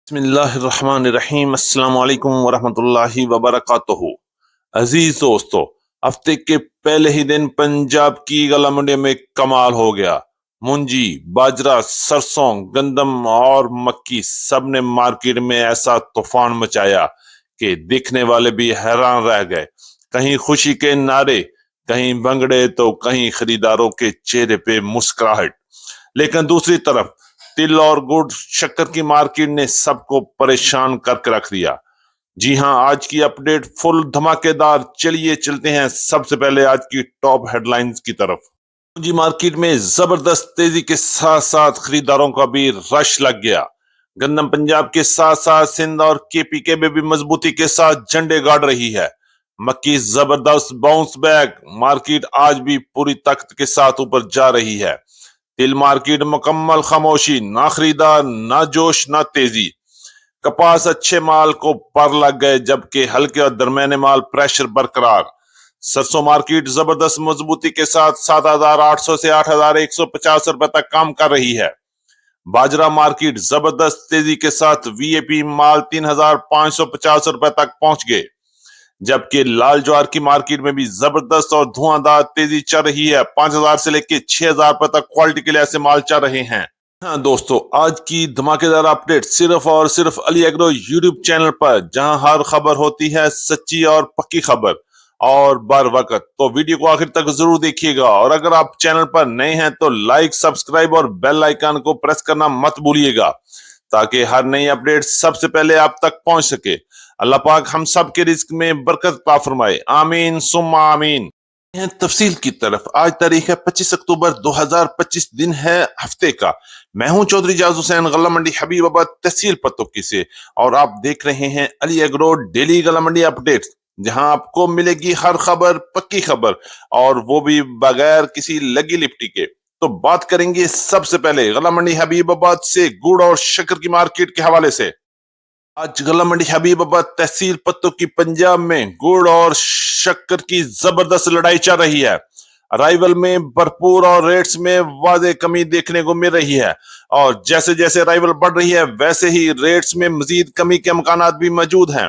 بسم اللہ الرحمن الرحیم۔ السلام علیکم ورحمۃ اللہ وبرکاتہ۔ عزیز دوستو، ہفتے کے پہلے ہی دن پنجاب کی غلہ منڈی میں کمال ہو گیا۔ مونجی، باجرہ، سرسوں، گندم اور مکی سب نے مارکیٹ میں ایسا طوفان مچایا کہ دیکھنے والے بھی حیران رہ گئے۔ کہیں خوشی کے نعرے، کہیں بنگڑے تو کہیں خریداروں کے چہرے پہ مسکراہٹ۔ لیکن دوسری طرف تل اور گڑ شکر کی مارکیٹ نے سب کو پریشان کر کے رکھ دیا۔ جی ہاں، آج کی اپڈیٹ فل دھماکے دار۔ چلیے چلتے ہیں سب سے پہلے آج کی ٹاپ ہیڈ لائنز کی طرف۔ جی، مارکیٹ میں زبردست تیزی کے ساتھ ساتھ خریداروں کا بھی رش لگ گیا۔ گندم پنجاب کے ساتھ ساتھ سندھ اور کے پی کے میں بھی مضبوطی کے ساتھ جھنڈے گاڑ رہی ہے۔ مکی زبردست باؤنس بیک، مارکیٹ آج بھی پوری طاقت کے ساتھ اوپر جا رہی ہے۔ تل مارکیٹ مکمل خاموشی، نہ خریدار، نہ جوش، نہ تیزی۔ کپاس اچھے مال کو پر لگ گئے، جبکہ ہلکے اور درمیانے مال پریشر برقرار۔ سرسوں مارکیٹ زبردست مضبوطی کے ساتھ 7,800 سے 8,150 روپے تک کام کر رہی ہے۔ باجرہ مارکیٹ زبردست تیزی کے ساتھ وی اے پی مال 3,550 روپے تک پہنچ گئے، جبکہ لال جوار کی مارکیٹ میں بھی زبردست اور دھواں دار تیزی چل رہی ہے۔ 5,000 سے لے کے 6,000 روپے تک کوالٹی کے لحاظ سے مال چل رہے ہیں۔ ہاں دوستو، آج کی دھماکے دار اپڈیٹ صرف اور صرف علی ایگرو یوٹیوب چینل پر، جہاں ہر خبر ہوتی ہے سچی اور پکی خبر اور بر وقت۔ تو ویڈیو کو آخر تک ضرور دیکھیے گا، اور اگر آپ چینل پر نئے ہیں تو لائک، سبسکرائب اور بیل آئیکن کو پریس کرنا مت بھولیے گا، تاکہ ہر نئی اپڈیٹ سب سے پہلے آپ تک پہنچ سکے۔ اللہ پاک ہم سب کے رزق میں برکت عطا فرمائے، آمین ثم آمین۔ تفصیل کی طرف، آج تاریخ ہے 25 اکتوبر 2025، دن ہے ہفتے کا۔ میں ہوں چودھری جاز حسین، غلہ منڈی حبیب آباد، تحصیل پتوکی سے، اور آپ دیکھ رہے ہیں علی ایگرو ڈیلی غلہ منڈی اپڈیٹ، جہاں آپ کو ملے گی ہر خبر پکی خبر، اور وہ بھی بغیر کسی لگی لپٹی کے۔ تو بات کریں گے سب سے پہلے غلہ منڈی حبیب آباد سے گڑ اور شکر کی مارکیٹ کے حوالے سے۔ آج غلہ منڈی حبیب آباد، تحصیل پتوکی، پنجاب میں گڑ اور شکر کی زبردست لڑائی چل رہی ہے۔ رائیول میں بھرپور اور ریٹس میں واضح کمی دیکھنے کو مل رہی ہے، اور جیسے جیسے رائیول بڑھ رہی ہے ویسے ہی ریٹس میں مزید کمی کے امکانات بھی موجود ہیں۔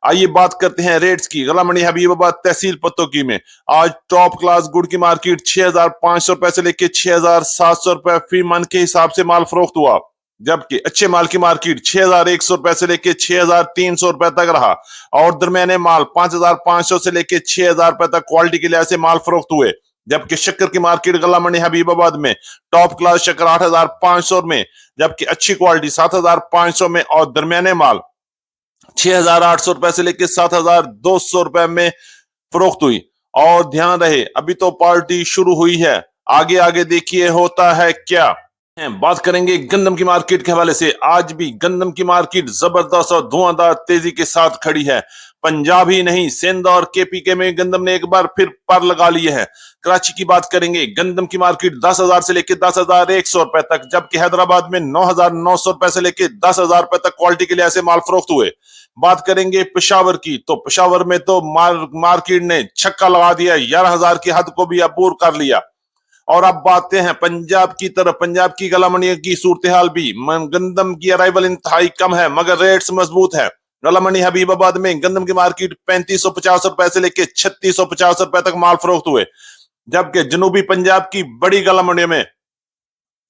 آئیے بات کرتے ہیں ریٹس کی۔ غلہ منڈی حبیب آباد، تحصیل پتوکی میں آج ٹاپ کلاس گڑ کی مارکیٹ 6,500 روپے سے لے کے 6,700 روپے فی من کے حساب سے مال فروخت ہوا، جبکہ اچھے مال کی مارکیٹ 6,100 روپے سے لے کے 6,300 روپے تک رہا، اور درمیانے مال 5,500 سے لے کے 6,000 روپے تک کوالٹی کے لحاظ سے مال فروخت ہوئے۔ جبکہ شکر کی مارکیٹ غلہ منڈی حبیب آباد میں ٹاپ کلاس شکر 8,500 میں، جبکہ اچھی کوالٹی 7,500 میں، اور درمیانے مال 6,800 روپے سے لے کے 7,200 روپے میں فروخت ہوئی۔ اور دھیان رہے، ابھی تو پارٹی شروع ہوئی ہے، آگے آگے دیکھیے ہوتا ہے کیا۔ بات کریں گے گندم کی مارکیٹ کے حوالے سے۔ آج بھی گندم کی مارکیٹ زبردست اور دھواں دار تیزی کے ساتھ کھڑی ہے۔ پنجاب ہی نہیں، سندھ اور کے پی کے میں گندم نے ایک بار پھر پر لگا لیے ہیں۔ کراچی کی بات کریں گے، گندم کی مارکیٹ 10,000 سے لے کے 10,100 روپے تک، جبکہ حیدرآباد میں 9,900 روپے سے لے کے 10,000 روپے تک کوالٹی کے لحاظ سے مال فروخت ہوئے۔ بات کریں گے پشاور کی، تو پشاور میں تو مارکیٹ نے چھکا لگا دیا، 11,000 کی حد کو بھی عبور کر لیا۔ اور اب باتیں ہیں پنجاب کی طرف۔ پنجاب کی غلہ منڈی کی صورتحال بھی، گندم کی ارائیول انتہائی کم ہے مگر ریٹس مضبوط ہے۔ غلہ منڈی حبیب آباد میں گندم کی مارکیٹ 3,550 روپے سے لے کے 3,650 روپے تک مال فروخت ہوئے، جبکہ جنوبی پنجاب کی بڑی غلہ منڈی میں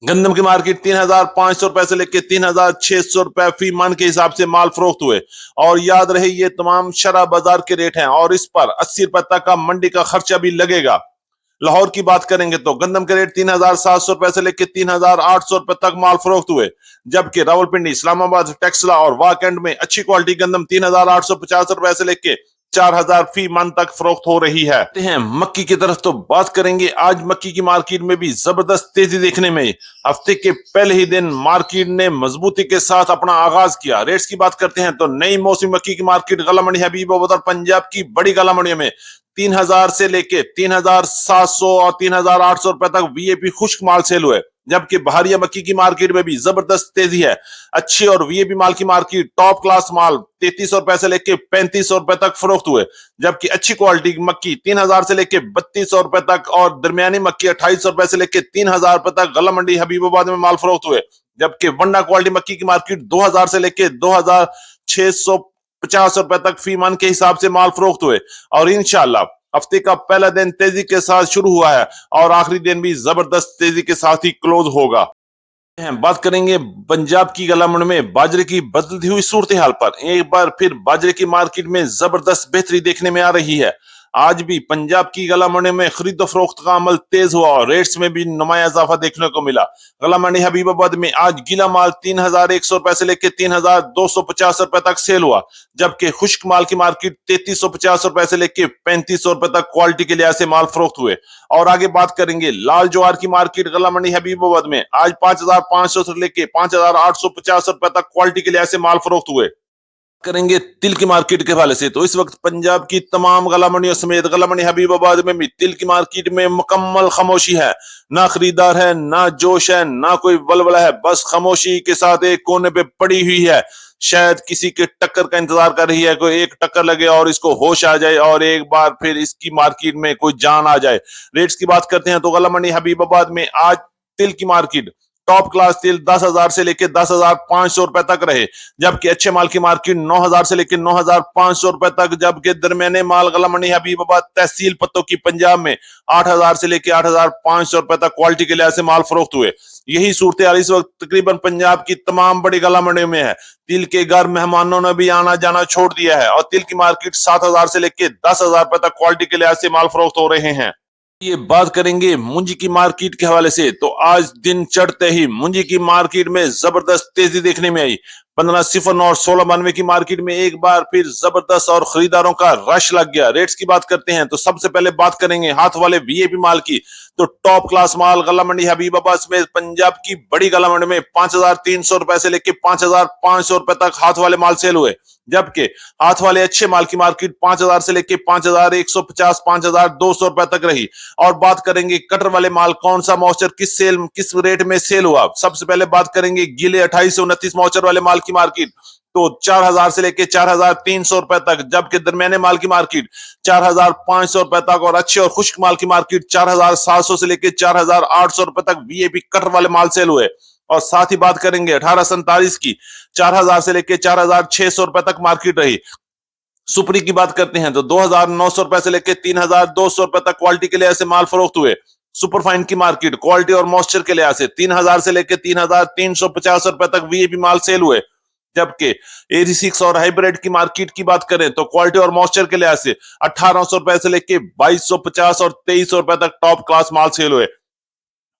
گندم کی مارکیٹ 3,500 روپے سے لے کے 3,600 روپے فی من کے حساب سے مال فروخت ہوئے۔ اور یاد رہے، یہ تمام شرح بازار کے ریٹ ہیں، اور اس پر 80 روپے تک کا منڈی کا خرچہ بھی لگے گا۔ لاہور کی بات کریں گے تو گندم کے ریٹ 3,700 روپے سے لے کے 3,800 روپے تک مال فروخت ہوئے، جبکہ راولپنڈی، اسلام آباد، ٹیکسلا اور واکنڈ میں اچھی کوالٹی گندم 3,850 روپے سے لے کے 4,000 فی من تک فروخت ہو رہی ہے۔ مکی کی طرف تو بات کریں گے۔ آج مکی کی مارکیٹ میں بھی زبردست تیزی دیکھنے میں، ہفتے کے پہلے ہی دن مارکیٹ نے مضبوطی کے ساتھ اپنا آغاز کیا۔ ریٹس کی بات کرتے ہیں تو نئی موسمی مکی کی مارکیٹ غلہ منڈی حبیب آباد اور پنجاب کی بڑی غلہ منڈی میں 3,000 سے لے کے 3,700 اور 3,800 روپے تک وی اے پی خشک مال سیل ہوئے، जबकि बहरिया मक्की की मार्केट में भी जबरदस्त तेजी है। अच्छी और वीआईपी माल की मार्केट, टॉप क्लास माल 3300 रुपए से लेके 3500 रुपए तक फरोख्त हुए, जबकि अच्छी क्वालिटी की मक्की 3000 से लेके 3200 रुपए तक और दरमियानी मक्की 2800 रुपए से लेके 3000 रुपए तक गला मंडी हबीबाबाद में माल फरोख्त हुए, जबकि वंडा क्वालिटी मक्की की मार्केट 2000 से लेके 2650 रुपए तक फी मन के हिसाब से माल फरोख्त हुए। और इंशाल्लाह हफ्ते का पहला दिन तेजी के साथ शुरू हुआ है और आखिरी दिन भी जबरदस्त तेजी के साथ ही क्लोज होगा। बात करेंगे पंजाब की गलामंड में बाजरे की बदलती हुई सूरत हाल पर। एक बार फिर बाजरे की मार्केट में जबरदस्त बेहतरी देखने में आ रही है। आज भी पंजाब की गला मंडी में खरीद फरोख्त का अमल तेज हुआ और रेट्स में भी नुमाया इजाफा देखने को मिला। गला मंडी हबीबाबाद में आज गीला माल 3100 रुपए से लेकर 3250 रुपए तक सेल हुआ, जबकि खुश्क माल की मार्केट 3350 रुपए से लेकर 3500 रुपए तक क्वालिटी के लिहाज से माल फरोख्त हुए। और आगे बात करेंगे लाल ज्वार की मार्केट गला मंडी हबीबाबाद में आज 5500 से लेकर 5850 रुपए तक क्वालिटी के लिहाज से माल फरोख्त हुए। करेंगे तिल की मार्केट के हवाले से, तो इस वक्त पंजाब की तमाम गला मंडियों समेत गला मंडी हबीबाबाद में भी तिल की मार्केट में मुकम्मल खामोशी है। ना खरीदार है, ना जोश है, ना कोई वलवला है, बस खामोशी के साथ एक कोने पे पड़ी हुई है। शायद किसी के टक्कर का इंतजार कर रही है, कोई एक टक्कर लगे और इसको होश आ जाए और एक बार फिर इसकी मार्केट में कोई जान आ जाए। रेट्स की बात करते हैं तो गला मंडी हबीबाबाद में आज तिल की मार्केट टॉप क्लास तिल 10,000 से लेकर 10,500 रुपए तक रहे, जबकि अच्छे माल की मार्केट 9,000 से लेकर 9,500 रुपए तक, जबकि दरमियाने माल गला मंडी हबीबाबाद तहसील पत्तों की पंजाब में 8,000 से लेकर 8,500 रुपए तक क्वालिटी के लिहाज से माल फरोख्त हुए। यही सूरत हाल इस वक्त तकरीबन पंजाब की तमाम बड़ी गला मंडियों में है। तिल के घर मेहमानों ने भी आना जाना छोड़ दिया है और तिल की मार्केट 7,000 से लेकर 10,000 रुपए तक क्वालिटी के लिहाज से माल फरोख्त हो रहे हैं। ये बात करेंगे मुंजी की मार्केट के हवाले से, तो आज दिन चढ़ते ही मुंजी की मार्केट में जबरदस्त तेजी देखने में आई। 1509 और 1692 की मार्केट में एक बार फिर जबरदस्त और खरीदारों का रश लग गया। रेट्स की बात करते हैं तो सबसे पहले बात करेंगे हाथ वाले वीआईपी माल की, तो टॉप क्लास माल गला मंडी हबीबाबाद में पंजाब की बड़ी गला मंडी में 5,300 रुपए से लेकर 5,500 रुपए तक हाथ वाले माल सेल हुए, जबकि हाथ वाले अच्छे माल की मार्केट 5,000 से लेकर 5,150 5,200 रुपए तक रही। और बात करेंगे कटर वाले माल कौन सा मॉइस्चर किस रेट में सेल हुआ। सबसे पहले बात करेंगे गीले 28 से 29 मॉइस्चर वाले माल की मार्केट, तो 4,000 से लेकर 4,300 रुपए तक, जबकि दरमियाने माल की मार्केट 4,500 रुपए तक और अच्छे और खुश्क माल की मार्केट 4,700 से लेकर 4,800 रुपए तक वीआईपी कटर वाले माल सेल हुए। और साथ ही बात करेंगे 1847 की 4,000 से लेकर 4,600 रुपए तक मार्केट रही। सुपरी की बात करते हैं तो 2,900 रुपए से लेकर 3,200 रुपए तक क्वालिटी के लिहाज से माल फरोख्त हुए। सुपर फाइन की मार्केट क्वालिटी और मॉइस्चर के लिहाज से 3,000 से लेकर 3,350 रुपए तक वीआईपी माल सेल हुए, जबकि 86 और हाइब्रिड की मार्केट की बात करें तो क्वालिटी और मॉइस्चर के लिहाज से 1,800 रुपए से लेकर 2,250 और 2,300 रुपए तक टॉप क्लास माल सेल हुए।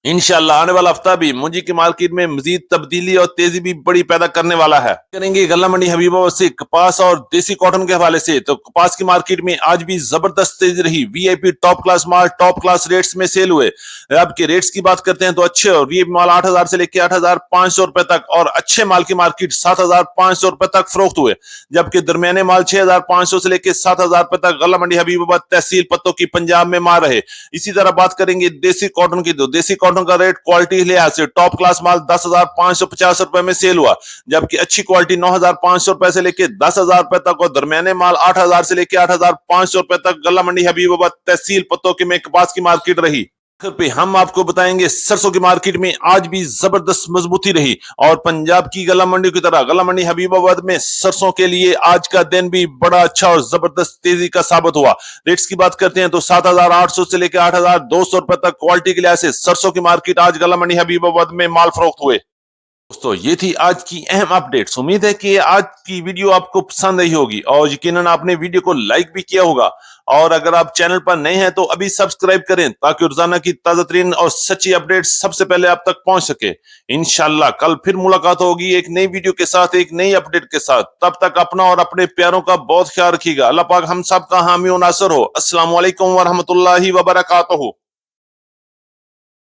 इंशाल्लाह आने वाला हफ्ता भी मुंजी की मार्केट में मजीद तब्दीली और तेजी भी बड़ी पैदा करने वाला है। करेंगे गला मंडी हबीबाबाद से कपास और देसी कॉटन के हवाले से, तो कपास की मार्केट में आज भी जबरदस्त तेजी रही। वीआईपी टॉप क्लास माल टॉप क्लास रेट्स में सेल हुए। आपके रेट्स की बात करते हैं तो अच्छे और वीआईपी माल 8,000 से लेकर 8,500 रुपए तक और अच्छे माल की मार्केट 7,500 रुपए तक फरोख्त हुए, जबकि दरमियाने माल 6,500 से लेकर 7,000 रुपए तक गला मंडी हबीबाबाद तहसील पत्तों की पंजाब में मार रहे। इसी तरह बात करेंगे देसी कॉटन की, तो देसी कॉटन का रेट क्वालिटी लिहाज से टॉप क्लास माल 10,550 रुपए में सेल हुआ, जबकि अच्छी क्वालिटी 9,500 रुपए से लेकर 10,000 रुपए तक और दरमियाने माल 8,000 से लेकर 8,500 रुपए तक गला मंडी हबीबाबाद तहसील पत्तों की में कपास की मार्केट रही। आखिर पे हम आपको बताएंगे सरसों की मार्केट में आज भी जबरदस्त मजबूती रही और पंजाब की गला मंडी की तरह गला मंडी हबीबाबाद में सरसों के लिए आज का दिन भी बड़ा अच्छा और जबरदस्त तेजी का साबित हुआ। रेट्स की बात करते हैं तो 7,800 से लेकर 8,200 रुपए तक क्वालिटी के लिहाज से सरसों की मार्केट आज गला मंडी हबीबाबाद में माल फरोख्त हुए। दोस्तों ये थी आज की अहम अपडेट्स। उम्मीद है कि आज की वीडियो आपको पसंद आई होगी और यकीनन आपने वीडियो को लाइक भी किया होगा। और अगर आप चैनल पर नए हैं तो अभी सब्सक्राइब करें ताकि रोजाना की ताजा तरीन और सच्ची अपडेट सबसे पहले आप तक पहुंच सके। इंशाल्लाह कल फिर मुलाकात होगी एक नई वीडियो के साथ, एक नई अपडेट के साथ। तब तक अपना और अपने प्यारों का बहुत ख्याल रखिएगा। अल्लाह पाक हम सब का हामी और नासर हो। अस्सलाम वालेकुम व रहमतुल्लाहि व बरकातहू।